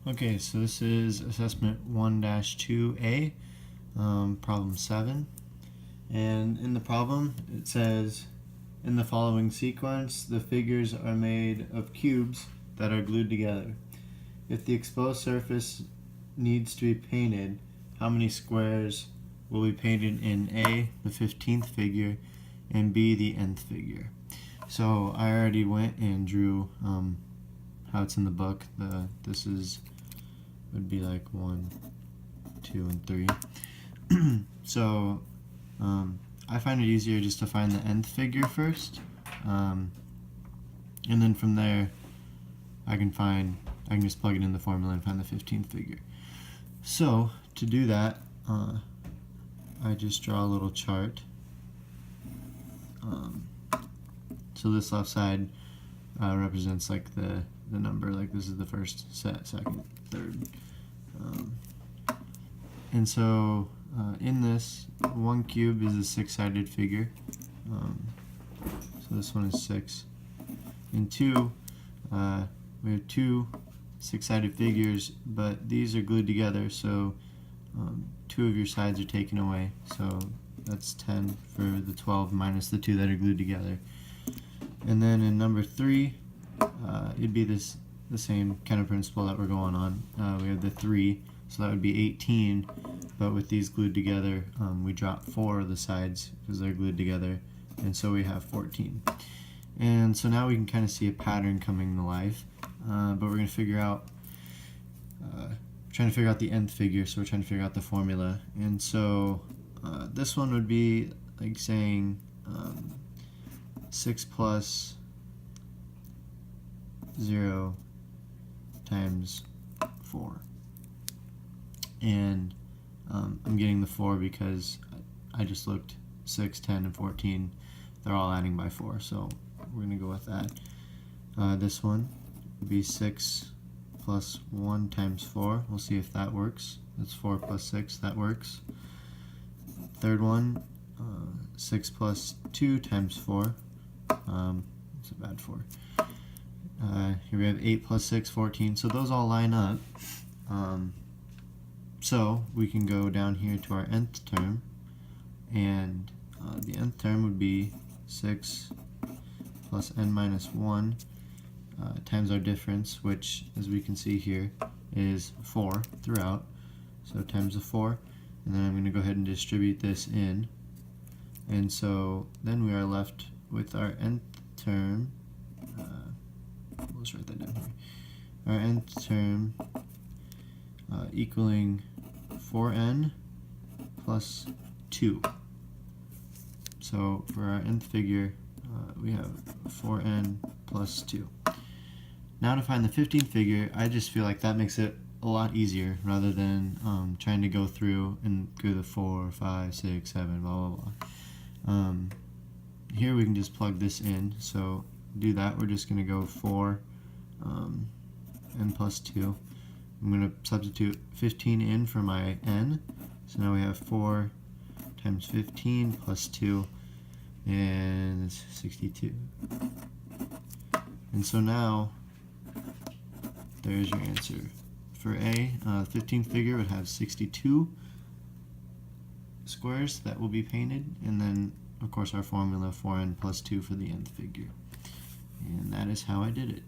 Okay, so this is assessment 1-2A, problem 7. And in the problem, it says, in the following sequence, the figures are made of cubes that are glued together. If the exposed surface needs to be painted, how many squares will be painted in A, the 15th figure, and B, the nth figure? So I already went and drew how it's in the book. This would be like 1, 2, and 3. So I find it easier just to find the nth figure first, and then from there I can just plug it in the formula and find the 15th figure. So to do that, I just draw a little chart. So this left side represents like the number, like this is the first set, second, third. And so in this, 1 cube is a 6-sided figure. So this one is 6. In 2, we have 2 6-sided figures, but these are glued together, so 2 of your sides are taken away. So that's 10 for the 12 minus the 2 that are glued together. And then in number 3, it'd be the same kind of principle that we're going on. We have the 3, so that would be 18, but with these glued together, we drop 4 of the sides because they're glued together, and so we have 14. And so now we can kind of see a pattern coming to life, but we're going to figure out, trying to figure out the nth figure, so we're trying to figure out the formula. And so this one would be like saying 6 plus 0 times 4. And I'm getting the 4 because I just looked 6, 10, and 14. They're all adding by 4, so we're going to go with that. This one would be 6 plus 1 times 4. We'll see if that works. That's 4 plus 6. That works. Third one, 6 plus 2 times 4. It's a bad 4. Here we have 8 plus 6, 14. So those all line up. So we can go down here to our nth term, and the nth term would be 6 plus n minus 1 times our difference, which, as we can see here, is 4 throughout. So times the 4, and then I'm going to go ahead and distribute this in. And so then we are left with our nth term. Let's write that down here. Our nth term equaling 4n plus 2. So for our nth figure, we have 4n plus 2. Now to find the 15th figure, I just feel like that makes it a lot easier rather than trying to go through and go the 4, 5, 6, 7, blah, blah, blah. Here we can just plug this in. So do that. We're just going to go 4 n plus 2. I'm going to substitute 15 in for my n. So now we have 4 times 15 plus 2, and it's 62. And so now there's your answer. For A, the 15th figure would have 62 squares that will be painted, and then of course our formula 4n plus 2 for the nth figure. And that is how I did it.